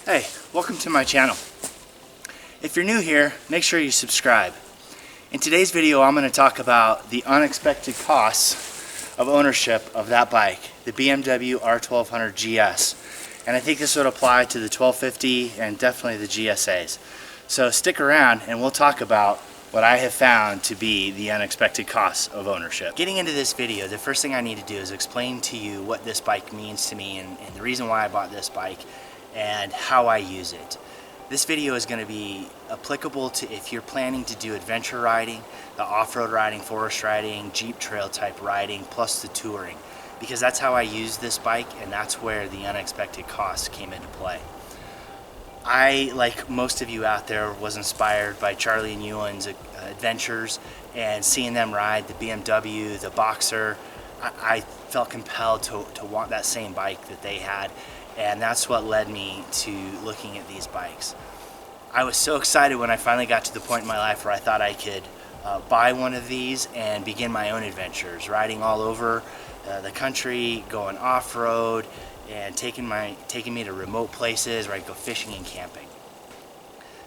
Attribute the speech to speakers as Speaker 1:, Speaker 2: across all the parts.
Speaker 1: Hey, welcome to my channel. If you're new here, make sure you subscribe. In today's video, I'm going to talk about the unexpected costs of ownership of that bike, the BMW R1200GS. And I think this would apply to the 1250 and definitely the GSAs. So stick around and we'll talk about what I have found to be the unexpected costs of ownership. Getting into this video, the first thing I need to do is explain to you what this bike means to me and the reason why I bought this bike and how I use it. This video is going to be applicable to if you're planning to do adventure riding, the off-road riding, forest riding, Jeep trail type riding, plus the touring, because that's how I use this bike and that's where the unexpected costs came into play. I, like most of you out there, was inspired by Charlie and Ewan's adventures and seeing them ride the BMW, the Boxer. I felt compelled to want that same bike that they had, and that's what led me to looking at these bikes. I was so excited when I finally got to the point in my life where I thought I could buy one of these and begin my own adventures, riding all over the country, going off-road, and taking me to remote places where I could go fishing and camping.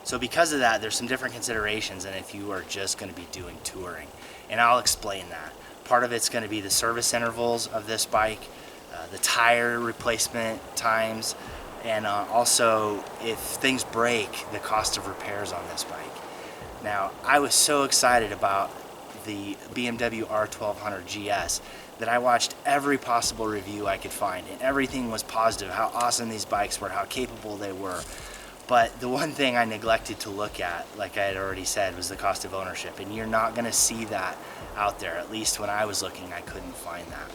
Speaker 1: So because of that, there's some different considerations than if you are just going to be doing touring, and I'll explain that. Part of it's going to be the service intervals of this bike, the tire replacement times, and also if things break, the cost of repairs on this bike. Now, I was so excited about the BMW R1200GS that I watched every possible review I could find, and everything was positive, how awesome these bikes were, how capable they were. But the one thing I neglected to look at, like I had already said, was the cost of ownership, and you're not going to see that out there. At least when I was looking, I couldn't find that.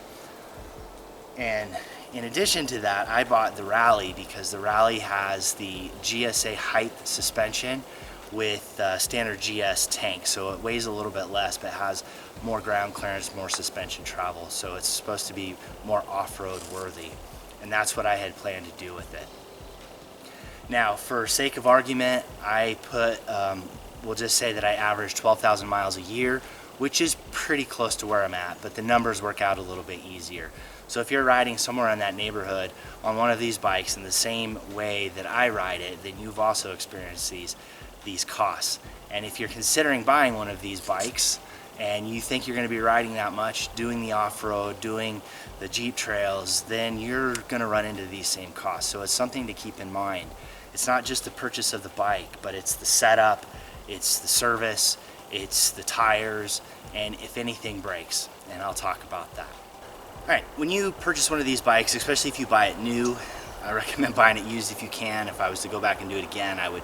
Speaker 1: And in addition to that, I bought the Rallye because the Rallye has the GSA height suspension with standard GS tank, so it weighs a little bit less but has more ground clearance, more suspension travel, so it's supposed to be more off-road worthy, and that's what I had planned to do with it. Now, for sake of argument, I put, we'll just say that I average 12,000 miles a year, which is pretty close to where I'm at, but the numbers work out a little bit easier. So if you're riding somewhere in that neighborhood on one of these bikes in the same way that I ride it, then you've also experienced these costs. And if you're considering buying one of these bikes and you think you're going to be riding that much, doing the off-road, doing the Jeep trails, then you're going to run into these same costs. So it's something to keep in mind. It's not just the purchase of the bike, but it's the setup, it's the service, it's the tires, and if anything breaks, and I'll talk about that. Alright, when you purchase one of these bikes, especially if you buy it new, I recommend buying it used if you can. If I was to go back and do it again, I would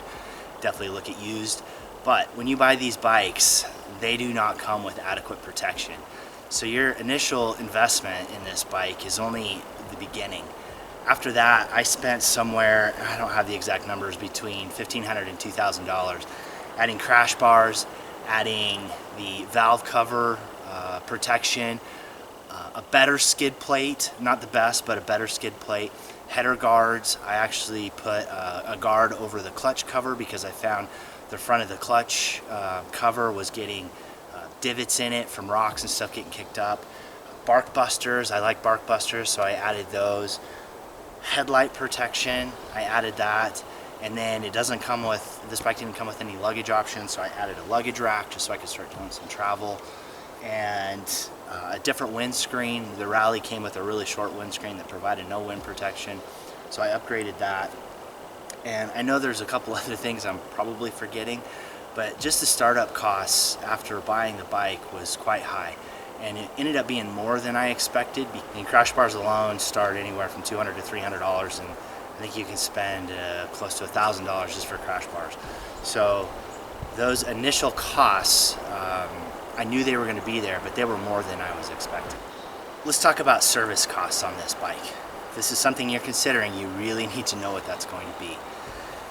Speaker 1: definitely look at used. But when you buy these bikes, they do not come with adequate protection. So your initial investment in this bike is only the beginning. After that, I spent somewhere, I don't have the exact numbers, between $1,500 and $2,000 adding crash bars, adding the valve cover protection, a better skid plate, not the best, but a better skid plate, header guards. I actually put a guard over the clutch cover because I found the front of the clutch cover was getting divots in it from rocks and stuff getting kicked up. Bark busters, I like bark busters, so I added those. Headlight protection, I added that. And then it doesn't come with, this bike didn't come with any luggage options, so I added a luggage rack just so I could start doing some travel. And a different windscreen. The Rallye came with a really short windscreen that provided no wind protection, so I upgraded that. And I know there's a couple other things I'm probably forgetting, but just the startup costs after buying the bike was quite high, and it ended up being more than I expected. And crash bars alone start anywhere from $200 to $300, and I think you can spend close to $1,000 just for crash bars. So those initial costs, I knew they were going to be there, but they were more than I was expecting. Let's talk about service costs on this bike. If this is something you're considering, you really need to know what that's going to be.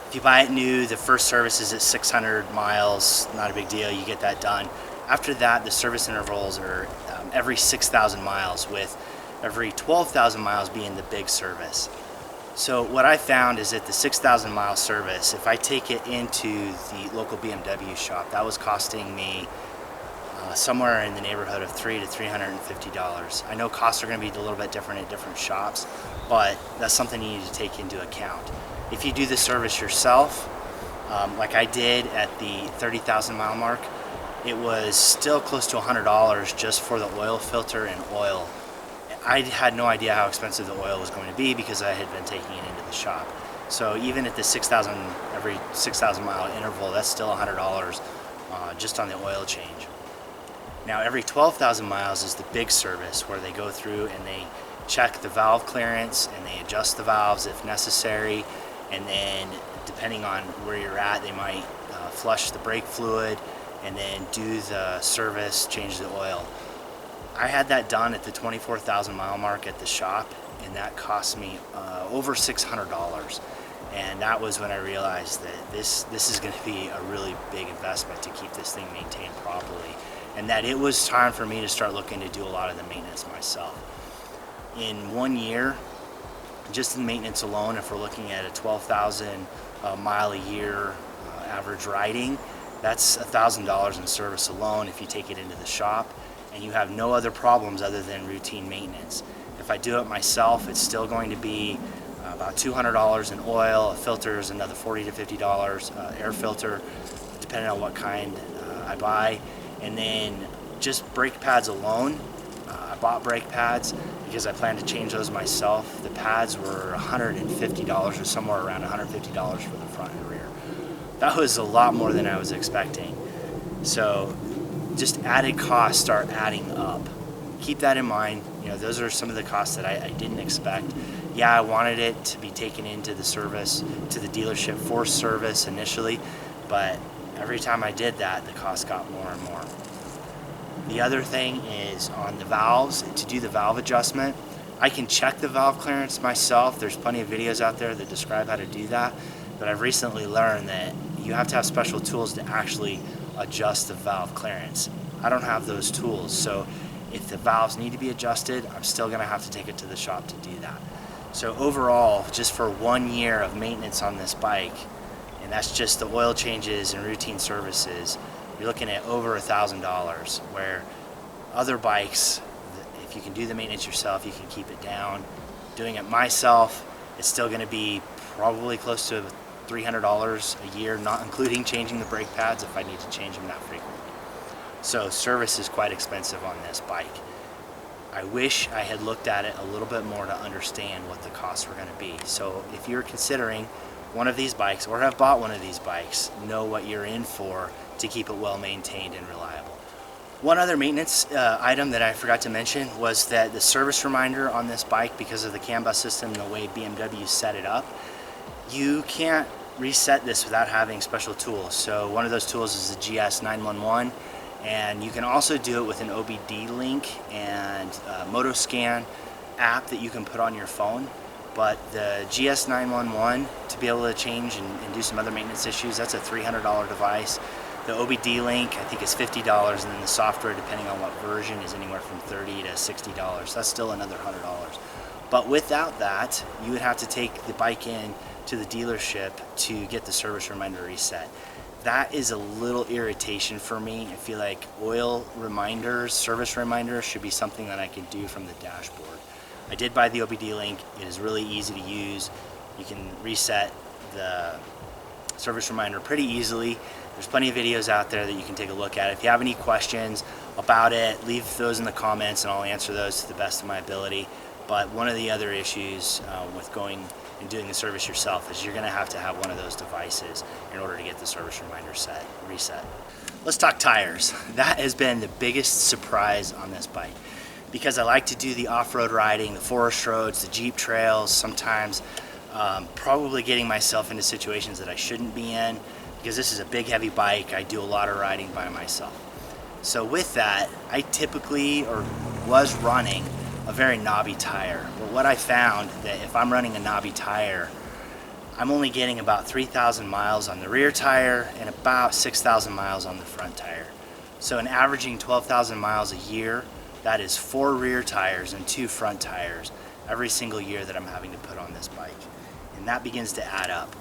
Speaker 1: If you buy it new, the first service is at 600 miles, not a big deal, you get that done. After that, the service intervals are every 6,000 miles, with every 12,000 miles being the big service. So what I found is that the 6,000 mile service, if I take it into the local BMW shop, that was costing me somewhere in the neighborhood of $300 to $350. I know costs are going to be a little bit different at different shops, but that's something you need to take into account. If you do the service yourself, like I did at the 30,000 mile mark, it was still close to $100 just for the oil filter and oil. I had no idea how expensive the oil was going to be because I had been taking it into the shop. So even at the every 6,000 mile interval, that's still $100 just on the oil change. Now every 12,000 miles is the big service where they go through and they check the valve clearance and they adjust the valves if necessary, and then depending on where you're at, they might flush the brake fluid and then do the service, change the oil. I had that done at the 24,000 mile mark at the shop, and that cost me over $600. And that was when I realized that this is going to be a really big investment to keep this thing maintained properly, and that it was time for me to start looking to do a lot of the maintenance myself. In 1 year, just in maintenance alone, if we're looking at a 12,000 mile a year average riding, that's $1,000 in service alone if you take it into the shop and you have no other problems other than routine maintenance. If I do it myself, it's still going to be about $200 in oil. A filter is another $40 to $50, air filter, depending on what kind I buy. And then just brake pads alone, I bought brake pads because I plan to change those myself. The pads were $150 or somewhere around $150 for the front and rear. That was a lot more than I was expecting. So just added costs start adding up. Keep that in mind. You know, those are some of the costs that I didn't expect. Yeah, I wanted it to be taken into the service, to the dealership for service initially, but every time I did that, the cost got more and more. The other thing is on the valves, to do the valve adjustment, I can check the valve clearance myself. There's plenty of videos out there that describe how to do that, but I've recently learned that you have to have special tools to actually adjust the valve clearance. I don't have those tools, so if the valves need to be adjusted, I'm still going to have to take it to the shop to do that. So overall, just for 1 year of maintenance on this bike, and that's just the oil changes and routine services, you're looking at over $1,000, where other bikes, if you can do the maintenance yourself, you can keep it down. Doing it myself, it's still going to be probably close to $300 a year, not including changing the brake pads if I need to change them that frequently. So service is quite expensive on this bike. I wish I had looked at it a little bit more to understand what the costs were going to be. So if you're considering one of these bikes or have bought one of these bikes, know what you're in for to keep it well maintained and reliable. One other maintenance item that I forgot to mention was that the service reminder on this bike, because of the CAN bus system and the way BMW set it up, you can't reset this without having special tools. So one of those tools is the GS 911, and you can also do it with an OBD link and MotoScan app that you can put on your phone. But the GS 911, to be able to change and do some other maintenance issues, that's a $300 device. The OBD link, I think, is $50, and then the software, depending on what version, is anywhere from $30 to $60. That's still another $100. But without that, you would have to take the bike in to the dealership to get the service reminder reset. That is a little irritation for me. I feel like oil reminders, service reminders, should be something that I could do from the dashboard. I did buy the OBD link. It is really easy to use. You can reset the service reminder pretty easily. There's plenty of videos out there that you can take a look at. If you have any questions about it, leave those in the comments and I'll answer those to the best of my ability. But one of the other issues with going and doing the service yourself is you're going to have one of those devices in order to get the service reminder reset. Let's talk tires. That has been the biggest surprise on this bike, because I like to do the off-road riding, the forest roads, the Jeep trails, sometimes probably getting myself into situations that I shouldn't be in, because this is a big heavy bike. I do a lot of riding by myself. So with that, I typically was running a very knobby tire. But what I found, that if I'm running a knobby tire, I'm only getting about 3,000 miles on the rear tire and about 6,000 miles on the front tire. So in averaging 12,000 miles a year, that is 4 rear tires and 2 front tires every single year that I'm having to put on this bike. And that begins to add up.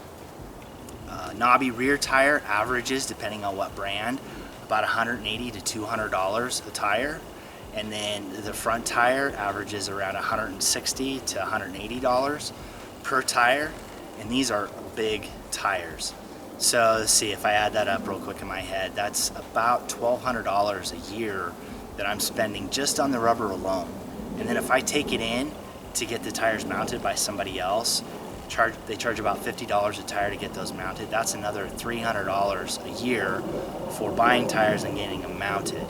Speaker 1: Knobby rear tire averages, depending on what brand, about $180 to $200 a tire. And then the front tire averages around $160 to $180 per tire. And these are big tires. So let's see, if I add that up real quick in my head, that's about $1,200 a year that I'm spending just on the rubber alone. And then if I take it in to get the tires mounted by somebody else, they charge about $50 a tire to get those mounted. That's another $300 a year for buying tires and getting them mounted.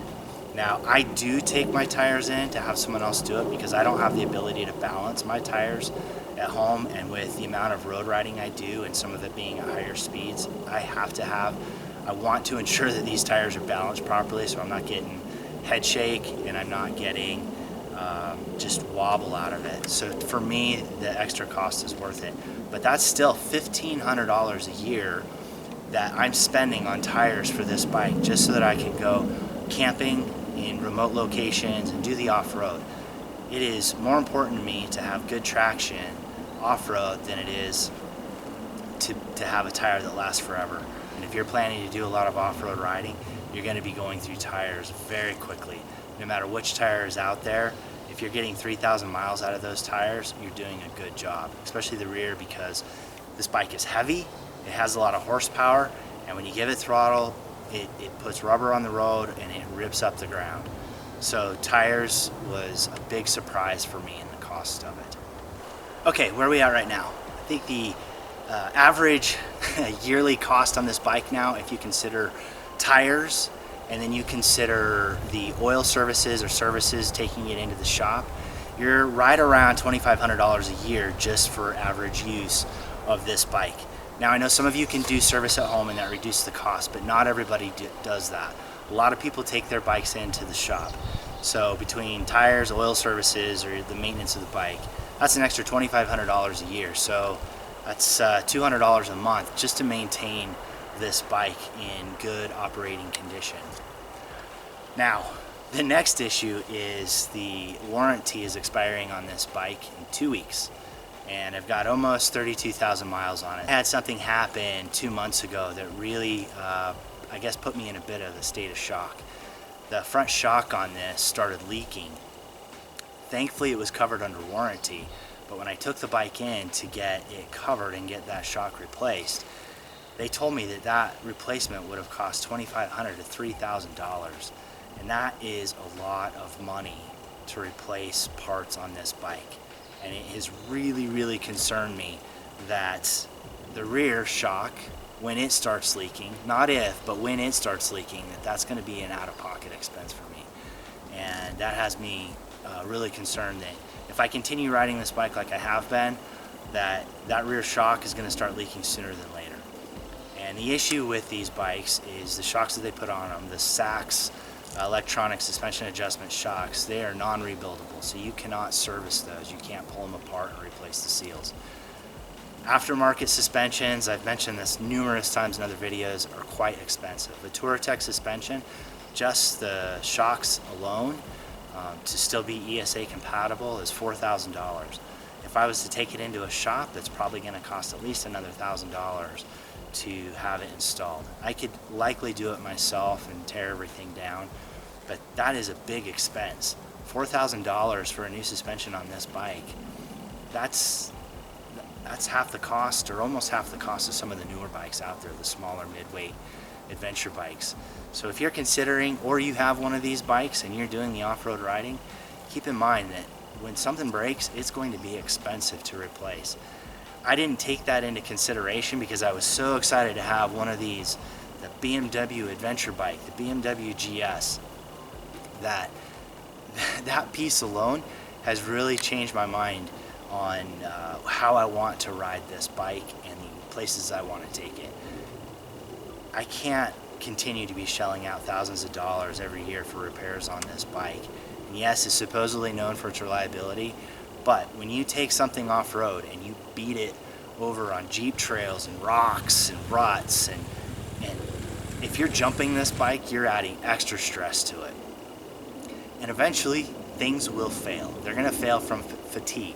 Speaker 1: Now, I do take my tires in to have someone else do it because I don't have the ability to balance my tires at home, and with the amount of road riding I do and some of it being at higher speeds, I want to ensure that these tires are balanced properly so I'm not getting head shake and I'm not getting just wobble out of it. So for me, the extra cost is worth it. But that's still $1,500 a year that I'm spending on tires for this bike just so that I can go camping in remote locations and do the off-road. It is more important to me to have good traction off-road than it is to have a tire that lasts forever. And if you're planning to do a lot of off-road riding, you're going to be going through tires very quickly. No matter which tire is out there, if you're getting 3,000 miles out of those tires, you're doing a good job, especially the rear, because this bike is heavy, it has a lot of horsepower, and when you give it throttle, it puts rubber on the road and it rips up the ground. So tires was a big surprise for me in the cost of it. Okay, where are we at right now? I think the average yearly cost on this bike now, if you consider tires and then you consider the oil services or services taking it into the shop, you're right around $2,500 a year just for average use of this bike. Now, I know some of you can do service at home and that reduces the cost, but not everybody does that. A lot of people take their bikes into the shop. So between tires, oil services, or the maintenance of the bike, that's an extra $2,500 a year. So that's $200 a month just to maintain this bike in good operating condition. Now, the next issue is the warranty is expiring on this bike in 2 weeks. And I've got almost 32,000 miles on it. I had something happen 2 months ago that really, I guess, put me in a bit of a state of shock. The front shock on this started leaking. Thankfully, it was covered under warranty, but when I took the bike in to get it covered and get that shock replaced, they told me that that replacement would have cost $2,500 to $3,000, and that is a lot of money to replace parts on this bike. And it has really concerned me that the rear shock, when it starts leaking, not if, but when it starts leaking, that's going to be an out-of-pocket expense for me. And that has me really concerned that if I continue riding this bike like I have been, that rear shock is going to start leaking sooner than later. And the issue with these bikes is the shocks that they put on them, the Sachs electronic suspension adjustment shocks, they are non-rebuildable, so you cannot service those. You can't pull them apart and replace the seals. Aftermarket suspensions, I've mentioned this numerous times in other videos, are quite expensive. The Touratech suspension, just the shocks alone, to still be ESA compatible, is $4,000. If I was to take it into a shop, that's probably going to cost at least another $1,000 to have it installed. I could likely do it myself and tear everything down, but that is a big expense. $4,000 for a new suspension on this bike, that's half the cost, or almost half the cost of some of the newer bikes out there, the smaller mid-weight adventure bikes. So if you're considering, or you have one of these bikes and you're doing the off-road riding, keep in mind that when something breaks, it's going to be expensive to replace. I didn't take that into consideration because I was so excited to have one of these, the BMW adventure bike, the BMW GS, that piece alone has really changed my mind on how I want to ride this bike and the places I want to take it. I can't continue to be shelling out thousands of dollars every year for repairs on this bike. And yes, it's supposedly known for its reliability, but when you take something off-road and you beat it over on Jeep trails and rocks and ruts, and if you're jumping this bike, you're adding extra stress to it. And eventually, things will fail. They're going to fail from fatigue.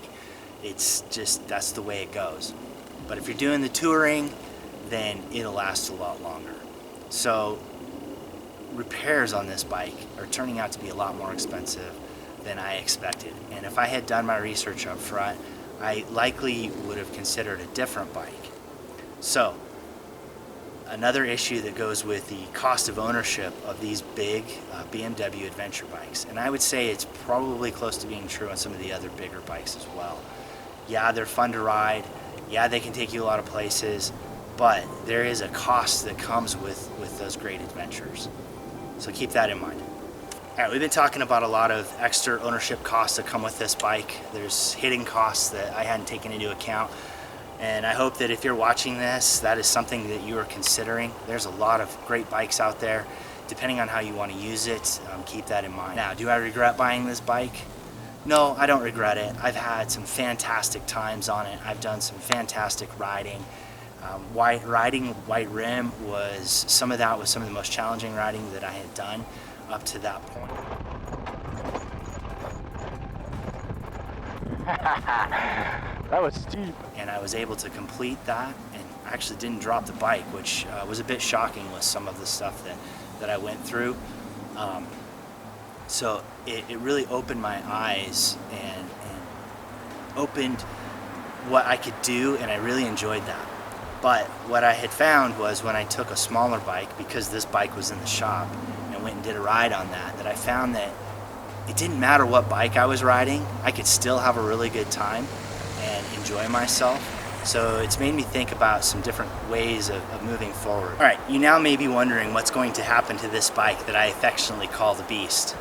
Speaker 1: It's just, that's the way it goes. But if you're doing the touring, then it'll last a lot longer. So repairs on this bike are turning out to be a lot more expensive than I expected. And if I had done my research up front, I likely would have considered a different bike. So another issue that goes with the cost of ownership of these big BMW adventure bikes, and I would say it's probably close to being true on some of the other bigger bikes as well. Yeah, they're fun to ride. Yeah, they can take you a lot of places, but there is a cost that comes with those great adventures. So keep that in mind. All right, we've been talking about a lot of extra ownership costs that come with this bike. There's hidden costs that I hadn't taken into account. And I hope that if you're watching this, that is something that you are considering. There's a lot of great bikes out there. Depending on how you want to use it, keep that in mind. Now, do I regret buying this bike? No, I don't regret it. I've had some fantastic times on it. I've done some fantastic riding. Riding white rim was some of the most challenging riding that I had done up to that point.
Speaker 2: That was steep.
Speaker 1: And I was able to complete that and actually didn't drop the bike, which was a bit shocking with some of the stuff that I went through. So it really opened my eyes and opened what I could do, and I really enjoyed that. But what I had found was when I took a smaller bike, because this bike was in the shop, and went and did a ride on that I found that it didn't matter what bike I was riding, I could still have a really good time and enjoy myself. So it's made me think about some different ways of moving forward. All right, you now may be wondering what's going to happen to this bike that I affectionately call the Beast.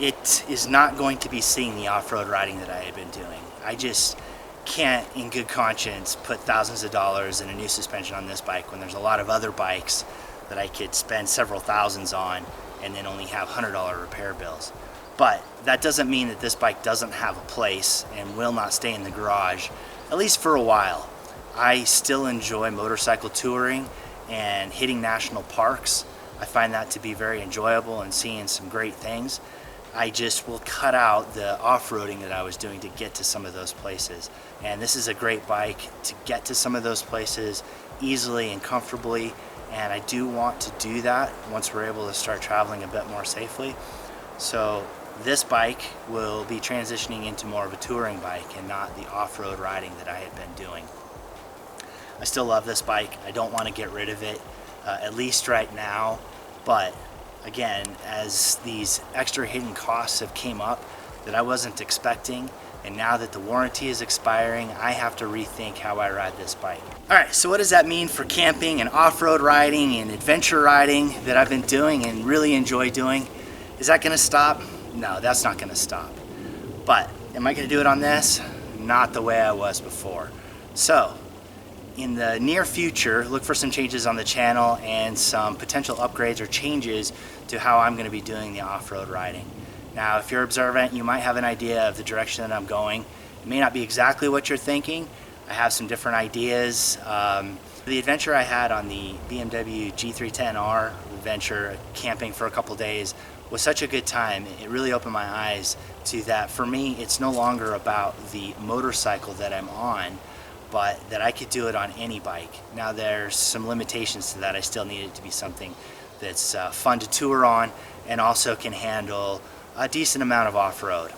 Speaker 1: It is not going to be seeing the off-road riding that I had been doing. I just can't, in good conscience, put thousands of dollars in a new suspension on this bike when there's a lot of other bikes that I could spend several thousands on and then only have $100 repair bills. But that doesn't mean that this bike doesn't have a place and will not stay in the garage, at least for a while. I still enjoy motorcycle touring and hitting national parks. I find that to be very enjoyable and seeing some great things. I just will cut out the off-roading that I was doing to get to some of those places. And this is a great bike to get to some of those places easily and comfortably. And I do want to do that once we're able to start traveling a bit more safely. So this bike will be transitioning into more of a touring bike and not the off-road riding that I had been doing. I still love this bike. I don't want to get rid of it, at least right now. But again, as these extra hidden costs have came up that I wasn't expecting, and now that the warranty is expiring, I have to rethink how I ride this bike. All right, so what does that mean for camping and off-road riding and adventure riding that I've been doing and really enjoy doing? Is that gonna stop? No, that's not gonna stop. But am I gonna do it on this? Not the way I was before. So, in the near future, look for some changes on the channel and some potential upgrades or changes to how I'm going to be doing the off-road riding. Now, if you're observant, you might have an idea of the direction that I'm going. It may not be exactly what you're thinking. I have some different ideas. The adventure I had on the BMW G310R adventure, camping for a couple days, was such a good time. It really opened my eyes to that. For me, it's no longer about the motorcycle that I'm on, but that I could do it on any bike. Now there's some limitations to that. I still need it to be something that's fun to tour on and also can handle a decent amount of off-road.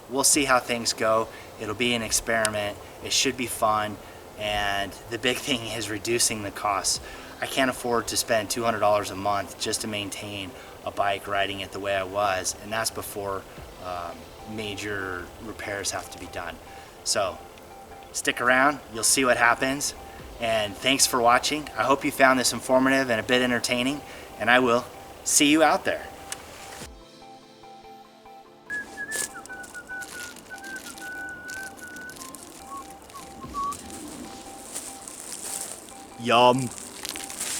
Speaker 1: We'll see how things go. It'll be an experiment. It should be fun, and the big thing is reducing the costs. I can't afford to spend $200 a month just to maintain a bike riding it the way I was, and that's before major repairs have to be done. So stick around, you'll see what happens, and thanks for watching. I hope you found this informative and a bit entertaining, and I will see you out there. Yum.